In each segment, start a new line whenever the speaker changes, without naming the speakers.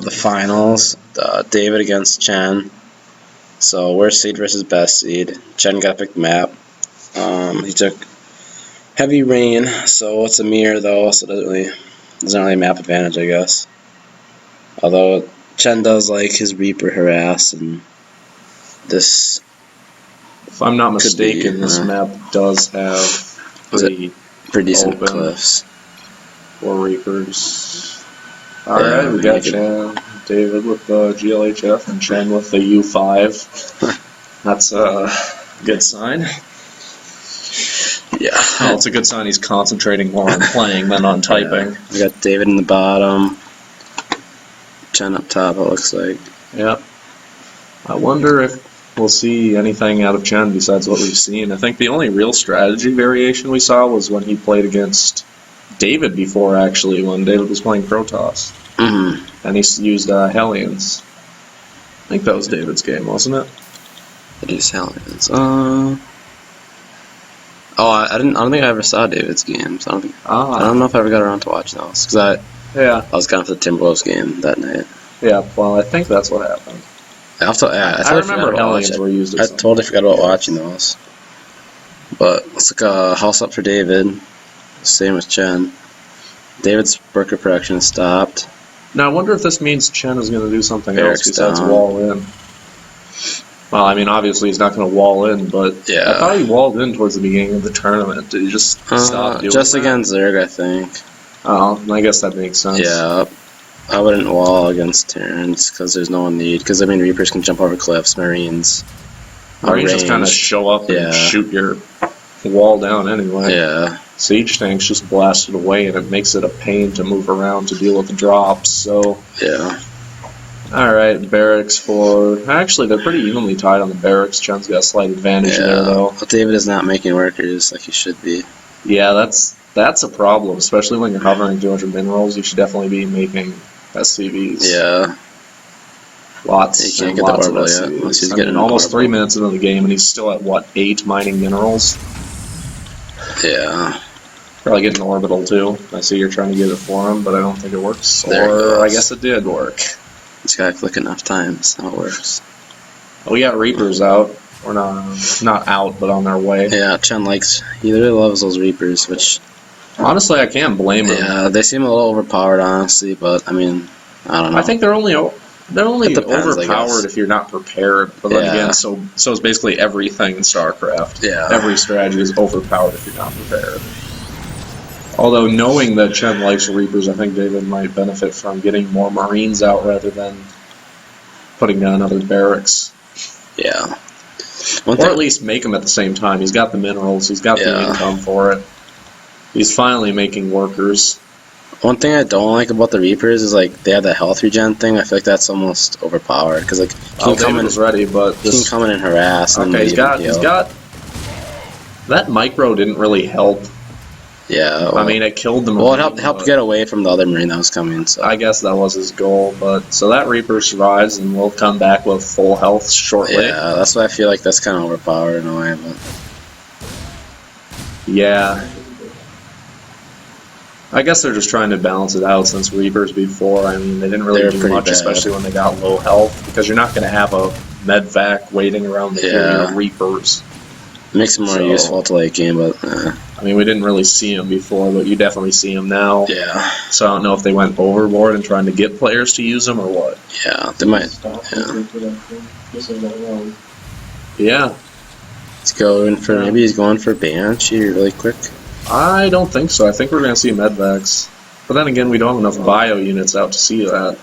the finals. David against Chen. So worst seed versus best seed. Chen got to pick the map. He took Heavy Rain, so it's a mirror though, so it doesn't really map advantage, I guess. Although Chen does like his Reaper harass, and this.
If I'm not mistaken, this map does have
pretty decent cliffs.
4 Reapers. Alright, we got Chen, David with the GLHF, and Chen with the U5. That's a good sign.
Yeah.
Well, it's a good sign he's concentrating more on playing than on typing.
Yeah. We got David in the bottom, Chen up top, it looks like.
Yeah. I wonder if we'll see anything out of Chen besides what we've seen. I think the only real strategy variation we saw was when he played against David before, actually, when David was playing Protoss.
Mm-hmm.
And he used Hellions. I think that was David's game, wasn't it?
It is Hellions. I don't think I ever saw David's games. I don't know if I ever got around to watching those, because I was kind of the Timberwolves game that night.
Yeah, well, I think that's what happened.
I
remember Hellions were used.
I totally forgot about watching those. But let's look a house up for David. Same with Chen. David's worker production stopped.
Now I wonder if this means Chen is going to do something
Eric's
else besides
down.
wall in. Well, I mean, obviously he's not going to wall in, but
Yeah.
I thought he walled in towards the beginning of the tournament. Did he just stop doing
just
that?
against Zerg, I think.
Oh, I guess that makes sense.
Yeah, I wouldn't wall against Terrans because there's no need. Because I mean, Reapers can jump over cliffs, Marines.
Marines just kind of show up and shoot your wall down anyway.
Yeah.
Siege tanks just blast it away, and it makes it a pain to move around to deal with the drops. So
yeah.
All right, barracks for... Actually, they're pretty evenly tied on the barracks. Chen's got a slight advantage there, though.
But David is not making workers like he should be.
Yeah, that's a problem, especially when you're hovering 200 minerals. You should definitely be making SCVs.
Yeah.
Lots and lots of SCVs.
He's getting
almost 3 minutes into the game, and he's still at, what, 8 mining minerals?
Yeah.
Probably getting orbital, too. I see you're trying to get it for him, but I don't think it works.
There
I guess it did work.
Just gotta click enough times. How it works.
We got Reapers out. Or not out, but on their way.
Yeah, Chen he really loves those Reapers, which...
Honestly, I can't blame him.
Yeah, they seem a little overpowered, honestly, but, I mean, I don't know.
I think they're only overpowered if you're not prepared. But then again, so is basically everything in StarCraft.
Yeah.
Every strategy is overpowered if you're not prepared. Although knowing that Chen likes Reapers, I think David might benefit from getting more Marines out rather than putting down other barracks.
Yeah.
Or at least make them at the same time. He's got the minerals. He's got the income for it. He's finally making workers.
One thing I don't like about the Reapers is like they have that health regen thing. I feel like that's almost overpowered because like
David was ready, but
he can come in and harass.
Okay, he's got that micro didn't really help.
Yeah,
well, I mean, it killed the Marine.
Well, it helped get away from the other Marine that was coming. So
I guess that was his goal. But so that Reaper survives, and we'll come back with full health shortly.
Yeah, that's why I feel like that's kind of overpowered in a way. But
yeah, I guess they're just trying to balance it out since Reapers before. I mean, they didn't really do much, especially when they got low health, because you're not going to have a medvac waiting around the Reapers.
It makes them more useful to late game, but.
I mean, we didn't really see him before, but you definitely see him now.
Yeah.
So I don't know if they went overboard and trying to get players to use them or what.
Yeah, they might.
Yeah.
Let's go in for maybe he's going for Banshee really quick.
I don't think so. I think we're going to see medvacs. But then again, we don't have enough bio units out to see that.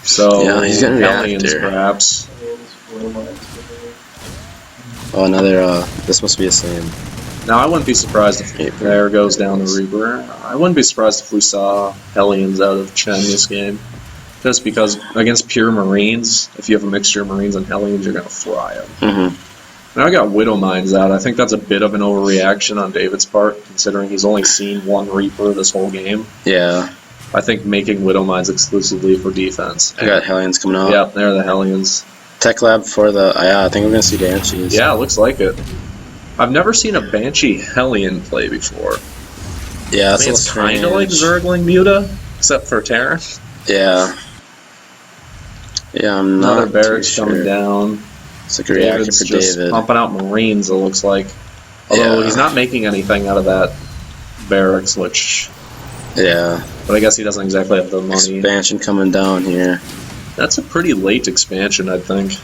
So
yeah, he's getting
Hellions, perhaps.
Oh, another. This must be a same.
Now, I wouldn't be surprised if there goes down the Reaper. I wouldn't be surprised if we saw Hellions out of Chen this game. Just because against pure Marines, if you have a mixture of Marines and Hellions, you're going to fry them.
Mm-hmm.
Now I got Widow Mines out. I think that's a bit of an overreaction on David's part, considering he's only seen one Reaper this whole game.
Yeah.
I think making Widow Mines exclusively for defense.
I got Hellions coming out.
Yeah, there are the Hellions.
Tech Lab for the... yeah, I think we're going to see Banshees.
Yeah, it looks like it. I've never seen a Banshee Hellion play before.
Yeah, that's
it's kind of like Zergling Muta, except for Terran.
Yeah. Yeah, I'm
Another
not
barracks
too
coming
sure.
down.
It's like a reactor
David's
for
just
David.
pumping out Marines, it looks like. Although
Yeah.
he's not making anything out of that barracks, which...
Yeah.
But I guess he doesn't exactly have the money.
Expansion coming down here.
That's a pretty late expansion, I think.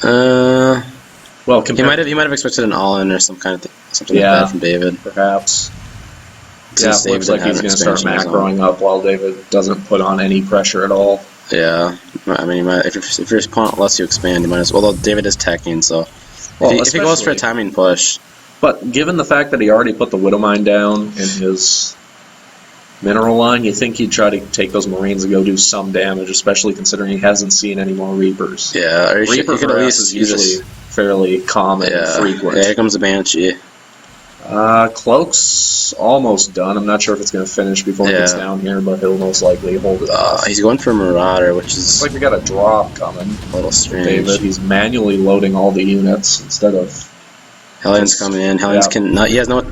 Well, he might have expected an all-in or something like that from David.
Perhaps.
Since
Looks like he's going to start
expansion
macroing up while David doesn't put on any pressure at all.
Yeah, I mean, if your opponent lets you expand, you might as well. Although David is teching, so if he goes for a timing push.
But given the fact that he already put the Widow Mine down in his mineral line, you think he'd try to take those Marines and go do some damage, especially considering he hasn't seen any more Reapers.
Yeah, or
Reaper
could at least
is usually fairly common and frequent.
Yeah, here comes the Banshee.
Cloak's almost done. I'm not sure if it's going to finish before he gets down here, but he'll most likely hold it off.
He's going for Marauder, which is...
It's like we got a drop coming.
A little strange.
David, he's manually loading all the units instead of...
Hellions coming in. Hellions he has nothing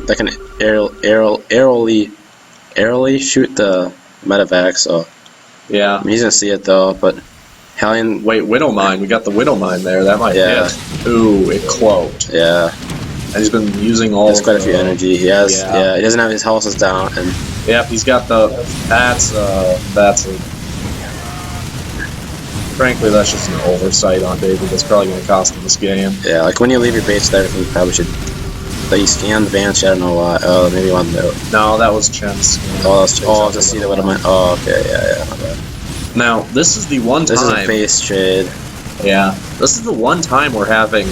that can aerially shoot the medevac, so...
Yeah.
I mean, he's going to see it, though, but... Hellion...
Wait, Widow Mine. We got the Widow Mine there. That might hit. Ooh, it cloaked.
Yeah.
And he's been using all.
There's quite a few energy. He has. Yeah. He doesn't have his houses down, and.
Yep, he's got the. That's a. Frankly, that's just an oversight on David. That's probably going to cost him this game.
Yeah, like when you leave your base there, you probably should. Like you scan the Banshee. I don't know why. Oh, maybe you want to.
No, that was Chen's.
To see the what am I? Oh, okay. Yeah. My bad.
Now this is the one time.
This is a base trade.
Yeah, this is the one time we're having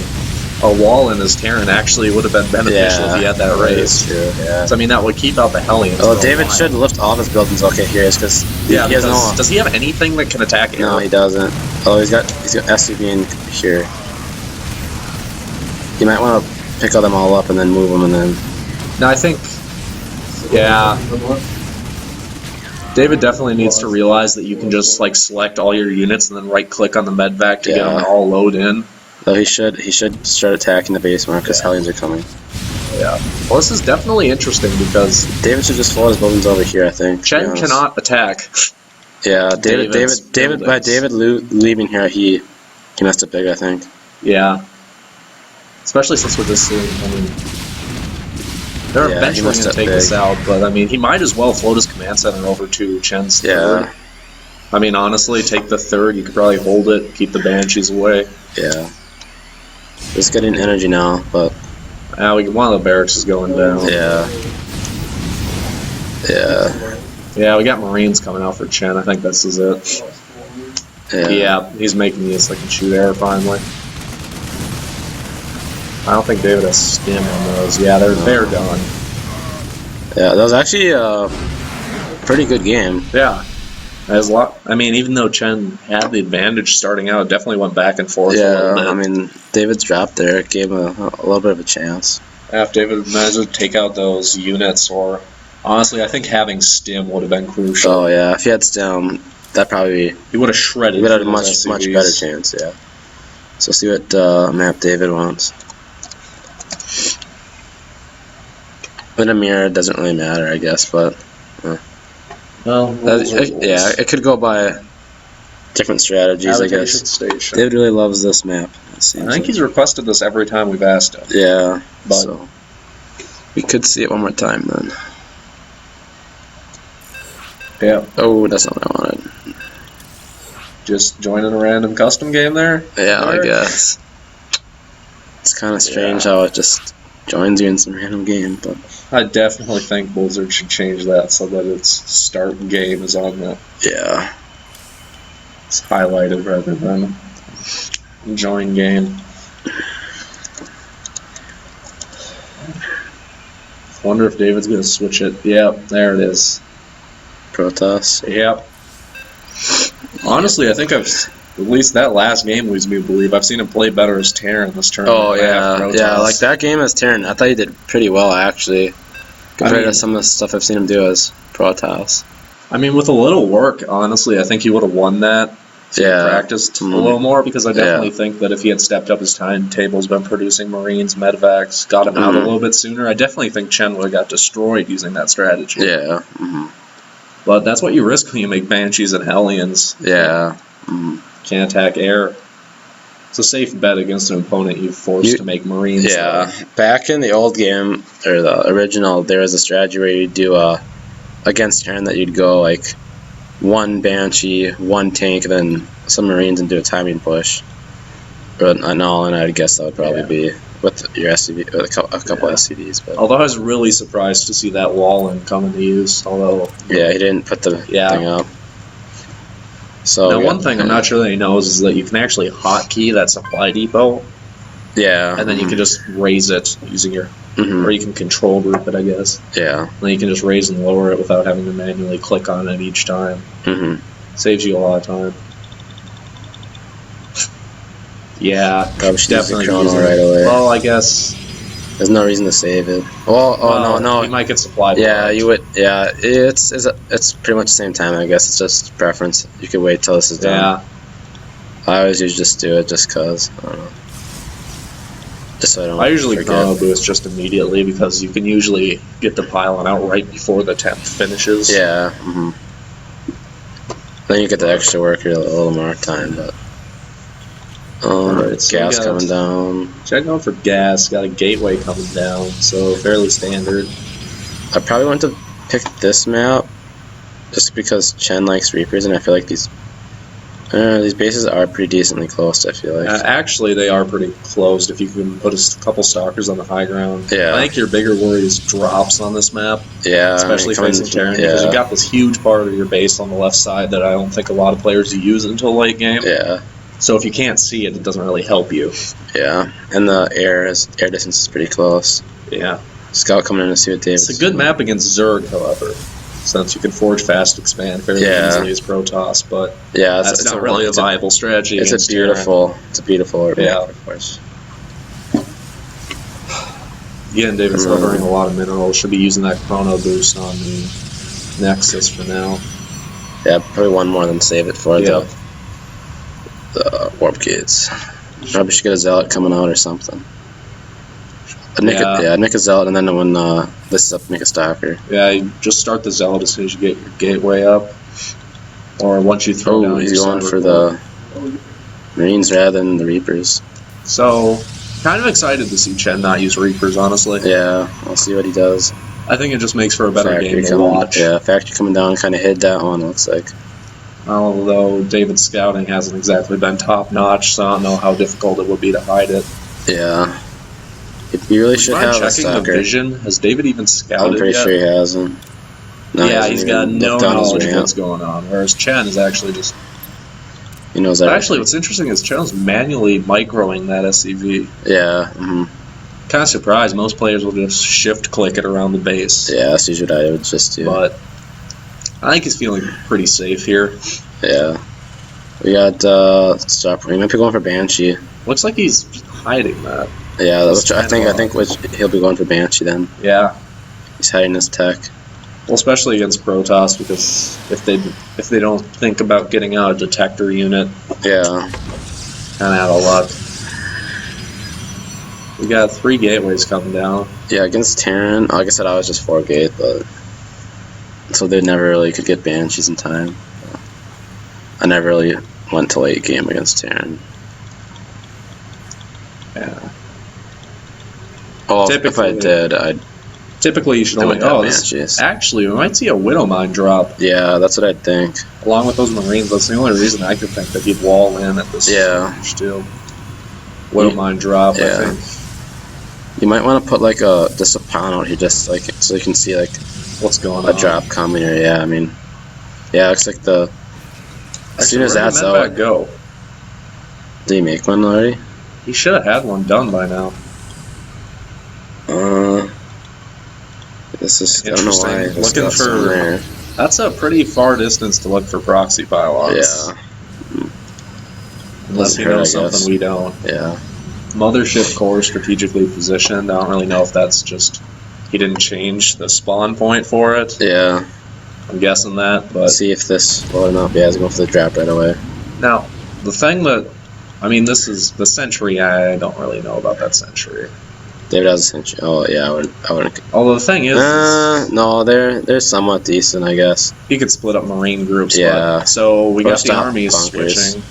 a wall in his Terran actually would have been beneficial if he had that raise.
True, yeah.
So, I mean, that would keep out the Hellions.
Well, David should lift all of his buildings. Okay, here is because he has no.
Does he have anything that can attack air?
No, he doesn't. Oh, he's got SCV in here. You might want to pick all them all up and then move them and then.
No, I think. Yeah. David definitely needs to realize that you can just like select all your units and then right-click on the medvac to get them to all load in.
Though he should start attacking the base more because Hellions are coming.
Yeah. Well, this is definitely interesting because
David should just flow his buildings over here. I think.
Chen cannot attack.
Yeah, David. By David leaving here, he messed up big. I think.
Yeah. Especially since with this, I mean, they're eventually going to take this out, but I mean, he might as well float his command center over to Chen's third. I mean, honestly, take the third. You could probably hold it, keep the Banshees away.
Yeah. Just getting energy now, but
one of the barracks is going down. Yeah, we got Marines coming out for Chen. I think this is it. Yeah, he's making these so I can shoot air finally. I don't think David has stim on those. Yeah, they're done.
Yeah, that was actually a pretty good game.
Yeah. I mean, even though Chen had the advantage starting out, it definitely went back and forth a little bit.
I mean, David's drop there gave him a little bit of a chance.
Yeah, if David managed to take out those units, or honestly, I think having stim would have been crucial.
Oh yeah, if he had stim, that probably
he would have shredded.
He would have had a much better chance. Yeah. So see what map David wants. With a mirror, it doesn't really matter, I guess, but.
Well,
it could go by different strategies, I guess.
Station.
David really loves this map.
I think he's requested this every time we've asked him.
Yeah, so we could see it one more time then.
Yeah.
Oh, that's not what I wanted.
Just joining a random custom game there?
Yeah, I guess. It's kind of strange how it just joins you in some random game, but
I definitely think Blizzard should change that so that its start game is on the it's highlighted rather than join game. Wonder if David's gonna switch it. Yep, there it is.
Protoss.
Yep. Honestly, I think at least that last game leads me to believe I've seen him play better as Terran this tournament.
Oh yeah, like that game as Terran, I thought he did pretty well actually, compared to some of the stuff I've seen him do as Protoss.
I mean, with a little work, honestly, I think he would have won that if he practiced a little more, because I definitely think that if he had stepped up his timetable's been producing Marines, Medevacs, got him out a little bit sooner, I definitely think Chen would have got destroyed using that strategy.
Yeah.
But that's what you risk when you make Banshees and Hellions.
Yeah. Mm.
Can't attack air. It's a safe bet against an opponent you've forced to make Marines.
Yeah.
Though.
Back in the old game, or the original, there was a strategy where you'd do against turn that you'd go like one Banshee, one tank, then some Marines and do a timing push. Or an all-in, I'd guess that would probably be with your SCV, with a couple SCVs. But
although I was really surprised to see that wall-in come into use. Although
yeah, he didn't put the thing up. So
now one thing I'm not sure that he knows is that you can actually hotkey that supply depot.
Yeah.
And then you can just raise it using your, or you can control group it, I guess.
Yeah.
And then you can just raise and lower it without having to manually click on it each time. Saves you a lot of time. Yeah,
probably should
definitely
use the chrono right away.
Well, I guess
there's no reason to save it. No.
You might get supplied.
Yeah, you would. Yeah, it's pretty much the same time. I guess it's just preference. You could wait till this is done.
Yeah.
I always usually just do it just cause. I don't know. Just so I don't.
I usually
forget.
chrono boost just immediately because you can usually get the pylon out right before the 10th finishes.
Yeah. Then you get the extra work a little more time, but.
Alright, so
gas coming down.
Check out for gas. Got a gateway coming down, so fairly standard.
I probably want to pick this map just because Chen likes Reapers, and I feel like these bases are pretty decently close. I feel like
actually they are pretty close if you can put a couple stalkers on the high ground.
Yeah.
I think your bigger worry is drops on this map.
Yeah,
especially facing Terran because you got this huge part of your base on the left side that I don't think a lot of players use until late game.
Yeah.
So if you can't see it, it doesn't really help you.
Yeah, and the air distance is pretty close.
Yeah.
Scout coming in to see what David's
It's a good map against Zerg, however, since you can forge fast expand fairly easily as Protoss, but that's not really a viable strategy.
It's a beautiful map, of course.
Again, David's covering a lot of minerals. Should be using that chrono boost on the Nexus for now.
Yeah, probably one more than save it for the warp gates. Probably should get a zealot coming out or something. I'd make a zealot, and then when this is up, make a stalker.
Yeah, you just start the zealot as soon as you get your gateway up, or once you throw down.
He's going for the Marines rather than the Reapers.
So, kind of excited to see Chen not use Reapers, honestly.
Yeah, I'll see what he does.
I think it just makes for a better game to watch.
Yeah, Factory coming down kind of hid that one, looks like.
Although David's scouting hasn't exactly been top-notch, so I don't know how difficult it would be to hide it.
Yeah. You really should have a stalker.
The vision? Has David even scouted
I'm pretty sure he hasn't. No,
yeah, he's got no knowledge of what's going on, whereas Chen is actually just...
He knows everything.
Actually, what's interesting is Chen's manually microing that SCV.
Yeah.
Kind of surprised. Most players will just shift-click it around the base.
Yeah, that's usually what I would just do.
But I think he's feeling pretty safe here.
Yeah. We got stop. He might be going for Banshee.
Looks like he's hiding that.
Yeah, I think he'll be going for Banshee then.
Yeah.
He's hiding his tech.
Well, especially against Protoss, because if they don't think about getting out a detector unit,
yeah,
kind of out of luck. We got 3 gateways coming down.
Yeah, against Terran, like I said, I was just 4 gate, but so they never really could get Banshees in time. I never really went to late game against Terran.
Yeah.
Oh, if I did, I'd.
Typically, you should only. Actually, we might see a Widow Mine drop.
Yeah, that's what I'd think.
Along with those Marines, that's the only reason I could think that he'd wall in at this stage too. Widow Mine drop, I think.
You might want to put like just a pawn out here, just like so you can see like
what's going on.
A drop coming, or I mean, it looks like the. As soon as that's out,
go.
Did he make one already?
He should have had one done by now.
This is, I don't know why.
Looking for there. That's a pretty far distance to look for proxy pylons.
Yeah.
Unless you know something we don't.
Yeah.
Mothership core strategically positioned. I don't really know if that's just he didn't change the spawn point for it.
Yeah.
I'm guessing that, but
see if this will or not. Yeah, he's going for the drop right away.
Now, the thing that this is the sentry. I don't really know about that sentry.
David has a sentry. Oh yeah, I wouldn't.
Although the thing is
No, they're somewhat decent, I guess.
he could split up Marine groups.
Yeah.
So we
Or
got the
stop
armies
bunkers.
switching.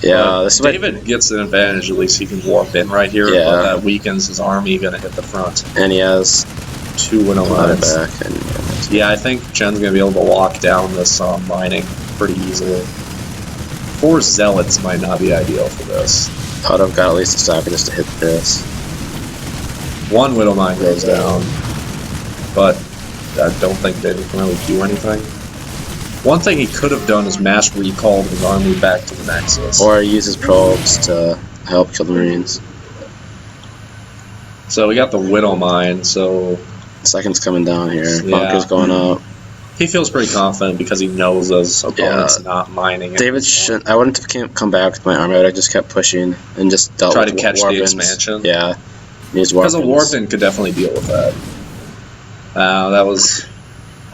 Yeah,
But
this is
David gets an advantage. At least he can warp in right here.
Yeah.
But that weakens his army. Going to hit the front.
and he has
2 widow
another
mines.
back. And,
Yeah, I think Chen's going to be able to lock down this mining pretty easily. 4 zealots might not be ideal for this.
I'd have got at least a soccer just to hit this.
1 widow mine goes down, but I don't think David can really do anything. One thing he could have done is mass recalled his army back to the Nexus.
Or use his probes to help kill the Marines.
So we got the widow mine, so
Second's coming down here.
Yeah.
Bunker's going up.
he feels pretty confident because he knows his opponent's not mining it.
David shouldn't. I wouldn't have come back with my army. I would have just kept pushing and just dealt
Try
with
to catch
war
the
winds.
expansion.
Yeah. Use
Because a
warpins.
warpin could definitely deal with that. That was...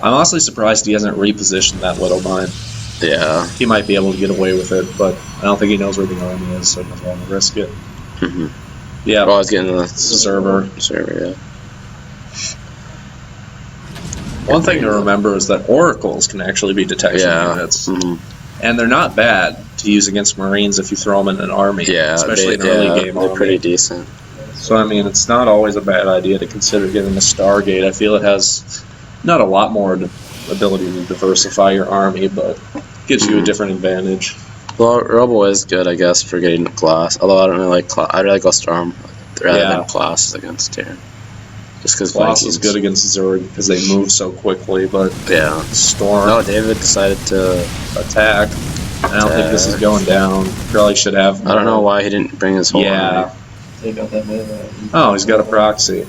I'm honestly surprised he hasn't repositioned that widow mine.
Yeah.
He might be able to get away with it, but I don't think he knows where the army is, so he doesn't want to risk it.
Mm-hmm.
Yeah,
Well, I was getting the
server.
Server, yeah.
One thing to remember is that oracles can actually be detection
Yeah.
units,
Mm-hmm.
and they're not bad to use against Marines if you throw them in an army,
Yeah.
especially in an early game
They're
army.
pretty decent.
So I mean, it's not always a bad idea to consider giving a Stargate. I feel it has not a lot more ability to diversify your army, but gives you a different advantage.
Well, Robo is good, I guess, for getting class. Although I don't really like class. I'd rather go Storm rather
Yeah.
than class against here. Just because
Floss is good against Zerg because they move so quickly, but
Yeah.
Storm
No, David decided to.
attack. I don't think this is going down. Probably should have.
I don't know why he didn't bring his whole
Yeah.
army.
Take out that man.
Oh, he's got a proxy.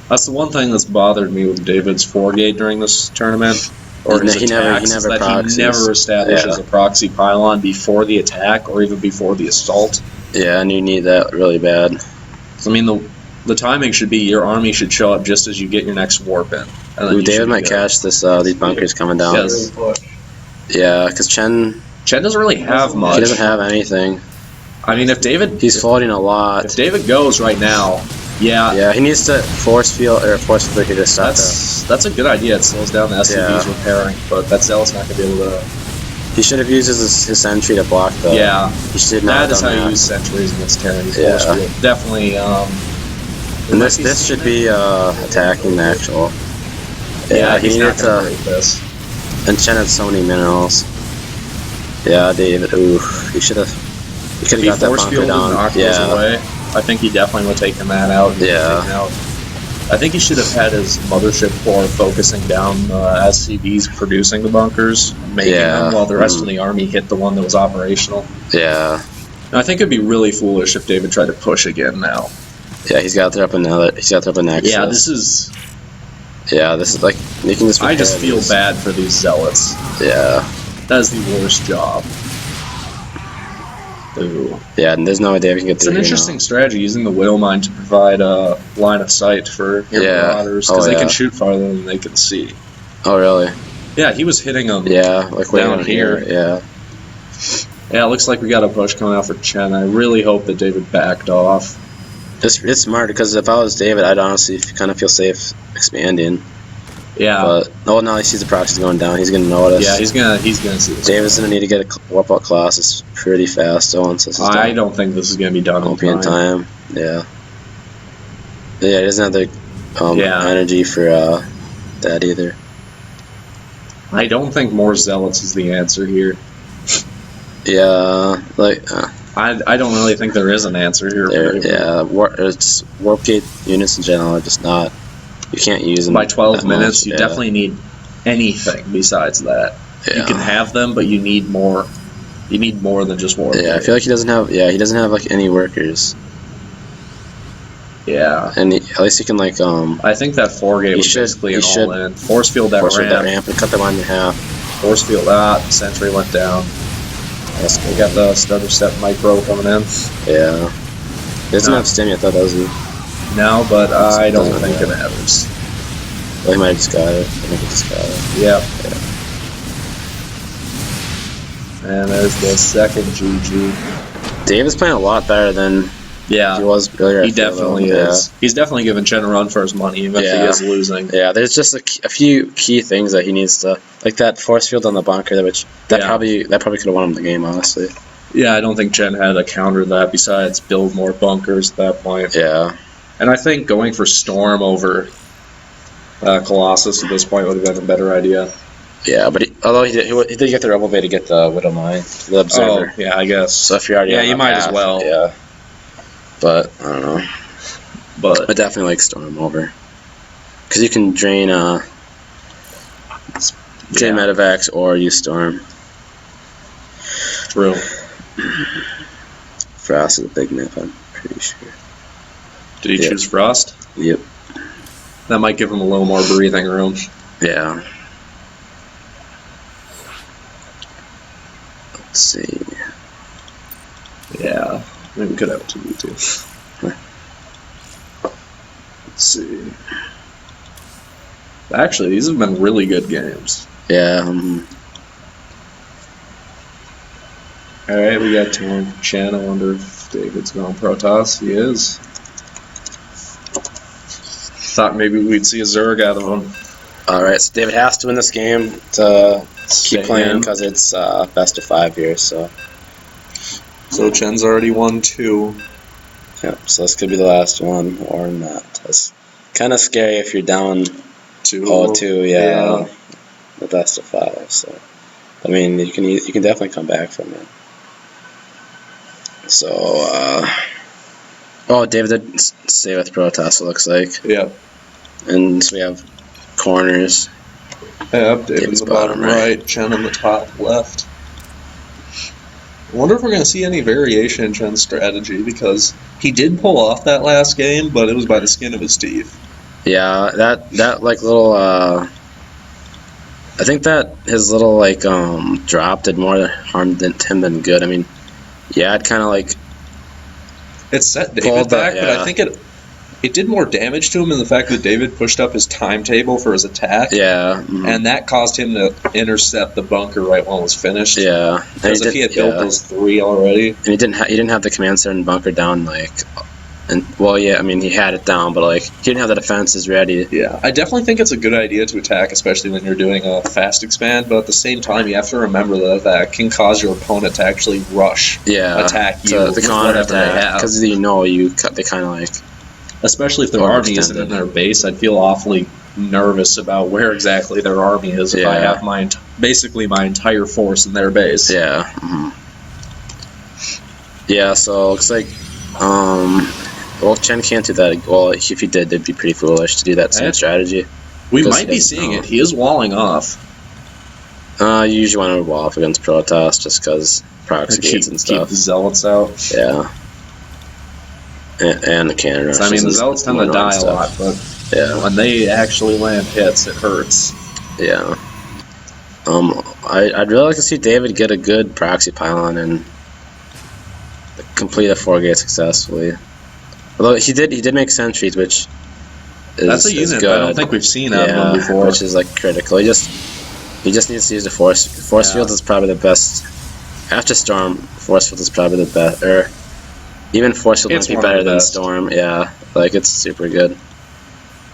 That's the one thing that's bothered me with David's 4-gate during this tournament. Or his
He never
attacks, is that
proxies.
he never establishes
Yeah.
a proxy pylon before the attack or even before the assault.
Yeah, and you need that really bad.
So, I mean, the timing should be your army should show up just as you get your next warp in. And then
Ooh,
you should
David
be
might
good.
catch this. These bunkers coming down.
Yes.
Yeah, because Chen,
Chen doesn't really have much.
he doesn't have anything.
I mean, if David
He's floating a lot.
if David goes right now,
Yeah, he needs to force field or force flicker to stop that.
that's a good idea. It slows down the SCVs
Yeah.
repairing, but that zealot's not going to be able to.
He should have used his sentry to block the.
Yeah,
He should not
that is
have
how
done
you
that.
use sentries against Terran's
Yeah.
force field. Definitely.
And this should be attacking the actual.
Yeah,
he
he's
needed
not going to
to.
break this.
And Chen had so many minerals. Yeah, David. Ooh, he should have. He could
If
have
he
got that
force
bunker
fielded
down.
knock those
Yeah.
away, I think he definitely would have taken that out. And
Yeah.
taken out. I think he should have had his mothership core focusing down SCVs producing the bunkers, making
Yeah.
them, while the rest of the army hit the one that was operational.
Yeah.
And I think it'd be really foolish if David tried to push again now.
Yeah, he's got to throw up another. He's got to throw up a Nexus.
Yeah, this is.
Yeah, this is like making this.
I just
repair
feel
these.
bad for these zealots.
Yeah.
That is the worst job. Ooh.
Yeah, and there's no idea we can get
It's
through
an
here
interesting strategy using the widow mine to provide a line of sight for your
Yeah.
marauders because
Oh,
they can
yeah.
shoot farther than they can see.
now. Oh, really?
Yeah, he was hitting them.
Yeah, like way
Down
down
here.
here.
Yeah, it looks like we got a push coming out for Chen. I really hope that David backed off.
Yeah. It's smart because if I was David, I'd honestly kind of feel safe expanding.
Yeah,
But oh, now he sees the proxy going down. He's gonna notice.
yeah, he's gonna see this.
David's gonna need to get a warp out class. It's pretty fast. So once this is
I
done,
don't think this is gonna be done
won't be in
in time.
time. Yeah. Yeah, he doesn't have the
Yeah.
energy for that either.
I don't think more zealots is the answer here.
Yeah, like
I don't really think there is an answer here.
yeah, it's warp gate units in general are just not. You can't use them
By 12
that
minutes,
much,
you
yeah.
definitely need anything besides that.
Yeah.
You can have them, but you need more. You need more than just war.
Yeah, I feel like he doesn't have. Yeah, he doesn't have like any workers,
Yeah.
and at least he can like
I think that 4-gate
He
was
should-
basically
he
an
should
all-in. Force field that
force with
ramp.
that ramp and cut the line in half.
Force field that. Sentry went down. We got the stutter step micro coming in.
Yeah, he doesn't
No.
have stimmy. I thought, does he?
No, but I don't
Doesn't
think it
matter.
matters.
Well, he might have just got it. I think he just got it.
Yep. And there's the second GG.
David's playing a lot better than
Yeah,
He was earlier.
he definitely is. He's definitely giving Chen a run for his money, even if he is losing.
Yeah, there's just a few key things that he needs to, like that force field on the bunker, that probably could have won him the game, honestly.
Yeah, I don't think Chen had a counter to that besides build more bunkers at that point.
Yeah.
And I think going for Storm over Colossus at this point would have been a better idea.
Yeah, but although he did get the Rebel Bay to get the Widow Mine, the Observer.
Oh, yeah, I guess.
So if you're already
you might as well.
Yeah. But, I don't know.
But
I definitely like Storm over. Because you can drain Medivacs or use Storm.
True.
Frost is a big nip, I'm pretty sure.
Did he choose Frost?
Yep.
That might give him a little more breathing room.
Yeah. Let's see.
Yeah. Maybe we could have 2v2. Let's see. Actually, these have been really good games.
Yeah.
Alright, we got Chen. I wonder if David's going Protoss. He is. Thought maybe we'd see a Zerg out of him.
Alright, so David has to win this game to keep playing
in.
because it's best of 5 here, so.
So Chen's already won 2.
Yep, so this could be the last one or not. It's kind of scary if you're down 2-2, yeah. The best of 5, so. I mean, you can definitely come back from it. So, David did stay with Protoss, it looks like.
Yep.
And so we have corners.
Yep, David in the bottom right, Chen in the top left. I wonder if we're going to see any variation in Chen's strategy, because he did pull off that last game, but it was by the skin of his teeth.
Yeah, that like little, I think that his little, like, drop did more harm to him than good. I mean, yeah, it kind of, like...
It set David back, but I think it did more damage to him in the fact that David pushed up his timetable for his attack.
Yeah.
And that caused him to intercept the bunker right when it was finished.
Yeah.
Because if he had built those 3 already...
And he didn't have the command center and bunker down, like... And, well, yeah, I mean, he had it down, but, like, he didn't have the defenses ready.
Yeah, I definitely think it's a good idea to attack, especially when you're doing a fast expand, but at the same time, you have to remember that can cause your opponent to actually rush, attack you,
the counter attack, because they kind of, like...
Especially if their army isn't in their base, I'd feel awfully nervous about where exactly their army is if I have basically my entire force in their base.
Yeah. Yeah, so it looks like... Well, Chen can't do that. Well, if he did, it'd be pretty foolish to do that same strategy.
We might be seeing it. He is walling off.
You usually want to wall off against Protoss just because proxy gates and stuff.
Keep the Zealots out.
Yeah. And the cannon rushes.
I mean, the Zealots tend to die a lot, but when they actually land hits, it hurts.
Yeah. I'd really like to see David get a good proxy pylon and complete a 4-gate successfully. Although he did make sentries, which
that's a unit
good.
I don't think we've seen out of him before.
Which is like critical. He just needs to use the force field is probably the best. After Storm, force field is probably the best. Or even force field might be better than Storm. Yeah, like it's super good.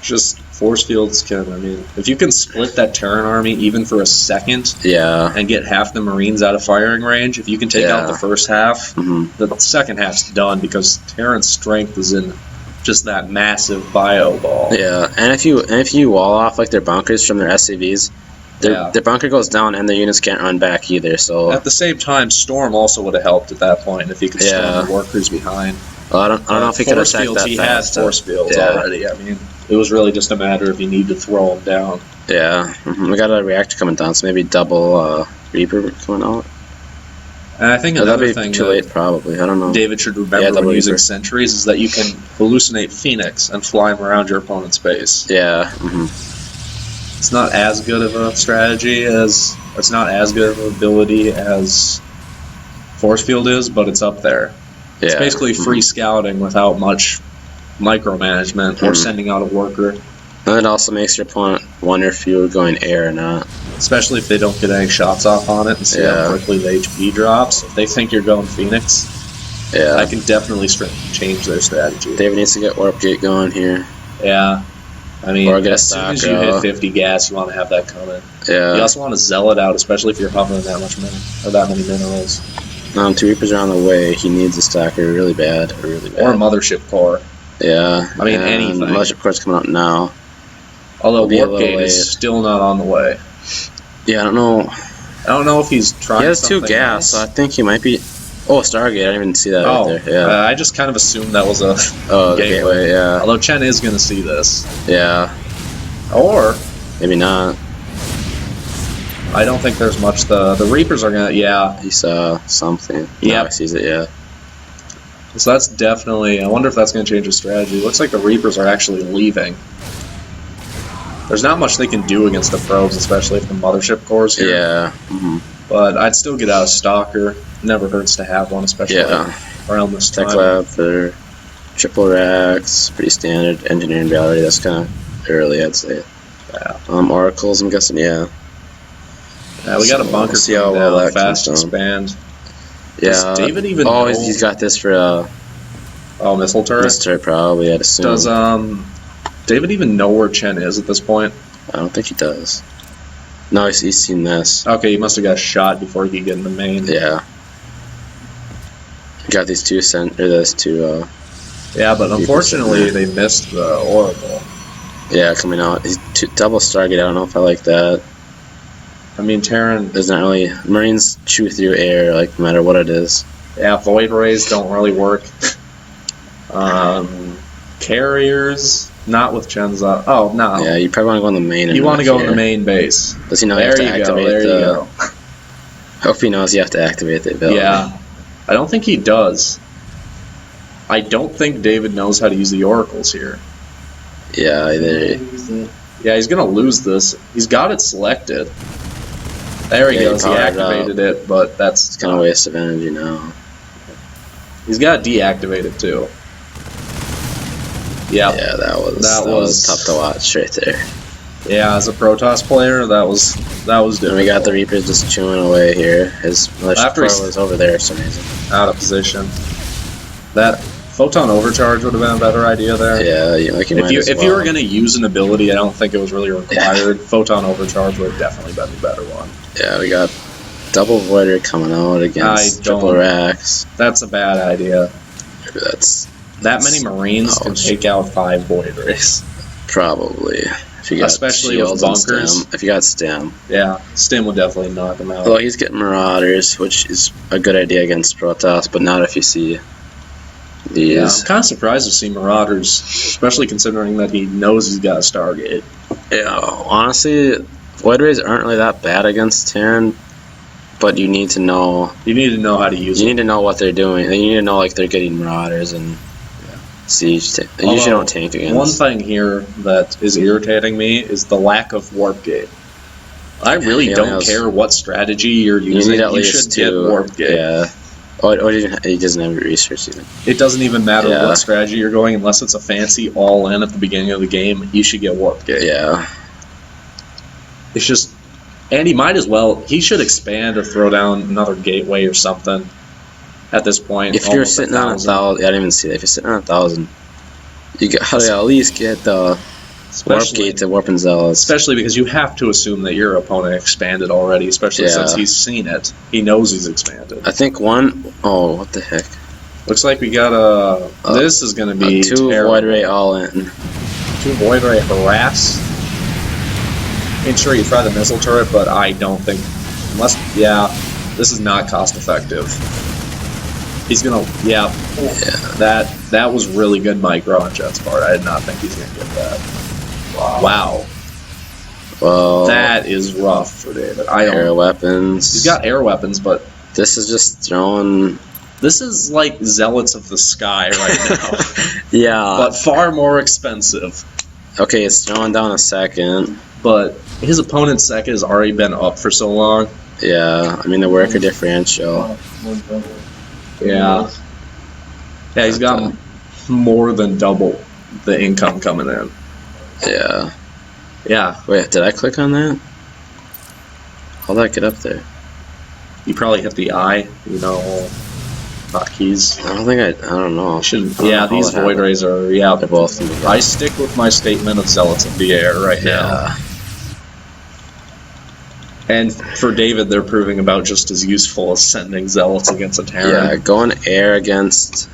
Just force fields can. I mean, if you can split that Terran army even for a second, and get half the Marines out of firing range, if you can take out the first half, the second half's done because Terran's strength is in just that massive bio ball.
Yeah, and if you wall off like their bunkers from their SCVs, their bunker goes down and the units can't run back either. So
at the same time, Storm also would have helped at that point if he could storm the workers behind.
Well, I don't know if he could attack that fast.
He has force fields already. I mean, it was really just a matter if you need to throw them down.
Yeah, we got a reactor coming down, so maybe double Reaper coming out.
And I think another thing
too late, probably. I don't know.
David should remember when using sentries is that you can hallucinate Phoenix and fly them around your opponent's base.
Yeah.
It's not as good of a strategy as it's not as good of an ability as force field is, but it's up there. It's basically free scouting without much micromanagement or sending out a worker.
And it also makes your opponent wonder if you're going air or not.
Especially if they don't get any shots off on it and see how quickly the HP drops. If they think you're going Phoenix,
Yeah.
I can definitely change their strategy.
David needs to get Warp Gate going here.
Yeah. I mean,
Or get a
as soon as
stock
you hit
out.
50 gas, you want to have that coming.
Yeah.
You also want to Zealot out, especially if you're hovering that much or that many minerals.
2 Reapers are on the way. He needs a stacker really bad.
Or a Mothership Core.
Yeah.
I mean,
and
anything.
Mothership Core's coming out now.
Although
It'll be a
Warp
little
Gate
late.
is still not on the way.
Yeah, I don't know.
I don't know if he's trying
He has 2
something
gas,
else.
so I think he might be... Oh, Stargate. I didn't even see that
Oh,
right there. Yeah.
I just kind of assumed that was a
Oh, the gateway, yeah.
Although Chen is going to see this.
Yeah.
Or...
Maybe not.
I don't think there's much. The Reapers are going to... Yeah.
He saw something.
Yeah.
Now he sees it, yeah.
So that's definitely... I wonder if that's going to change his strategy. Looks like the Reapers are actually leaving. There's not much they can do against the probes, especially if the Mothership Core's here.
Yeah. Mm-hmm.
But I'd still get out a Stalker. Never hurts to have one, especially around this time.
Tech Lab for triple racks, pretty standard. Engineering Gallery, that's kind of early, I'd say.
Yeah.
Oracles, I'm guessing, yeah.
Yeah, we got a bunker.
We'll see how well that
fast
comes down.
expand.
Yeah.
Does David even
Oh,
know?
he's got this for
missile turret?
this turret, probably, I'd assume.
Does David even know where Chen is at this point?
I don't think he does. No, he's seen this.
Okay, he must have got shot before he could get in the main.
Yeah. Got these two
Yeah, but unfortunately they missed the Oracle.
Yeah, coming out. He's double Stargate. I don't know if I like that.
I mean, Terran...
There's not really... Marines chew through air, like, no matter what it is.
Yeah, Void Rays don't really work. Carriers... Not with Chenza. Oh, no.
Yeah, you probably want to go in the main.
You want to go in the main base.
Does he know you have to activate
There you go.
Hope he knows you have to activate the ability.
Yeah. I don't think he does. I don't think David knows how to use the Oracles here.
Yeah, either...
Yeah, he's going to lose this. He's got it selected. There he goes. He activated it, but that's...
It's kind of a waste of energy now.
He's got deactivated, too. Yep.
Yeah, that was tough to watch right there.
Yeah, as a Protoss player, that was difficult.
And we got the Reapers just chewing away here. His militia core was over there for some reason.
Out of position. That Photon Overcharge would have been a better idea there.
Yeah, like you might as well.
If you were going to use an ability, I don't think it was really required. Yeah. Photon Overcharge would have definitely been the better one.
Yeah, we got double Voider coming out against triple racks.
That's a bad idea.
Maybe
that many Marines can take out 5 Void Rays.
Probably. If you got
especially with bunkers.
If you got stem.
Yeah, stem would definitely knock them out.
Although he's getting Marauders, which is a good idea against Protoss, but not if you see these.
Yeah, I'm kind of surprised to see Marauders, especially considering that he knows he's got a Stargate.
Yeah, honestly, Void Rays aren't really that bad against Terran, but you need to know...
You need to know how to use
them. You
need
to know what they're doing. And you need to know, like, they're getting Marauders and... Siege. They usually don't tank against.
One thing here that is irritating me is the lack of Warp Gate. I really don't care what strategy you're using. You should get Warp Gate.
Yeah. Or he doesn't have research even.
It doesn't even matter what strategy you're going, unless it's a fancy all-in at the beginning of the game, you should get Warp Gate.
Yeah.
It's just... And he might as well... He should expand or throw down another gateway or something. At this point,
if you're sitting on 1,000, I didn't even see that. If you're sitting on 1,000, you got to at least get the Warp Gate to Warp and Zealots.
Especially because you have to assume that your opponent expanded already, especially since he's seen it. He knows he's expanded.
I think one... Oh, what the heck.
Looks like we got a... This is going to be
2 Void Ray all in.
2 Void Ray harass. Ain't sure you try the missile turret, but I don't think... Unless... Yeah, this is not cost effective. He's gonna, that was really good micro on Jet's part. I did not think he's gonna get that. Wow.
Well,
that is rough for David.
Air weapons.
He's got air weapons, but
this is just throwing.
This is like Zealots of the Sky right now.
Yeah,
but far more expensive.
Okay, it's throwing down a second,
but his opponent's second has already been up for so long.
Yeah, I mean the worker differential.
Yeah. Yeah, he's got more than double the income coming in.
Yeah.
Yeah.
Wait, did I click on that? How'd that get up there?
You probably hit the eye, you know. Fuck, he's.
I don't think I don't know.
Shouldn't,
I don't
yeah,
know
these
how that
Void
happened.
Rays are. Yeah,
They're both in the game.
I stick with my statement of Zealots in the air right now.
Yeah.
And for David, they're proving about just as useful as sending Zealots against a Terran.
Yeah, going air against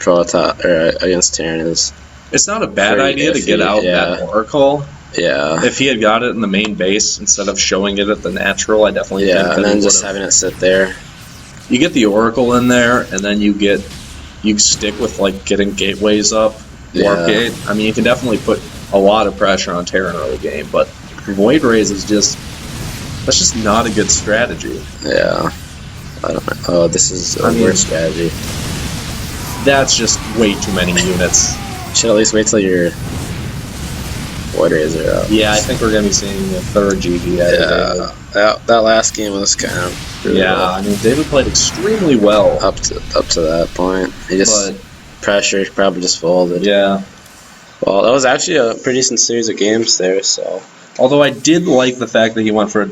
against Terran is.
It's not a bad
Pretty
idea to
iffy,
get out
yeah.
that Oracle.
Yeah.
If he had got it in the main base instead of showing it at the natural, I definitely think
Yeah,
that
and
he
then just
would've-
having it sit there.
You get the Oracle in there, and then you stick with like getting gateways up, Warp
Yeah.
Gate. I mean, you can definitely put a lot of pressure on Terran early game, but Void Rays is that's just not a good strategy.
Yeah. I don't know. Oh, this is a
I mean-
weird strategy.
That's just way too many units.
Should at least wait till your Void Rays are up.
Yeah, I think we're gonna be seeing a third GG.
Yeah. That last game was kind of really
Yeah,
rough.
I mean, David played extremely well.
Up to that point. He just
But
pressure probably just folded.
yeah,
Well, that was actually a pretty decent series of games there. So
although I did like the fact that he went for a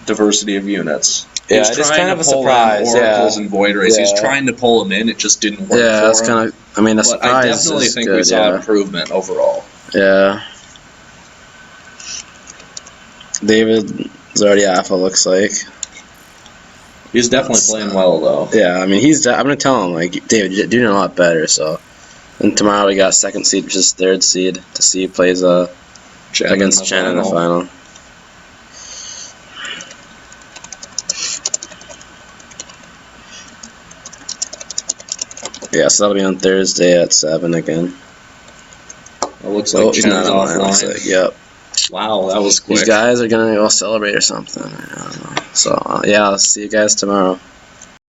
diversity of units.
Yeah,
He's
it is
trying
kind
to
of a
pull
surprise,
in Oracles
yeah.
and Void Rays. He's
Yeah.
trying to pull them in. It just didn't work.
yeah,
for
that's
him.
kind of. I mean, a
But
surprise
I definitely
is
think
good,
we saw
yeah.
improvement overall.
Yeah. David's already alpha, looks like.
He's definitely playing well, though.
Yeah, I mean, I'm going to tell him, like, David, you're doing a lot better, so. And tomorrow we got second seed versus third seed to see who plays against Chen in the final. Yeah, so that'll be on Thursday at 7 again.
It looks like
he's
Chen's
not online. Looks
offline.
like, yep.
Wow, that was quick.
These guys are going to go celebrate or something. I don't know. So, yeah, I'll see you guys tomorrow.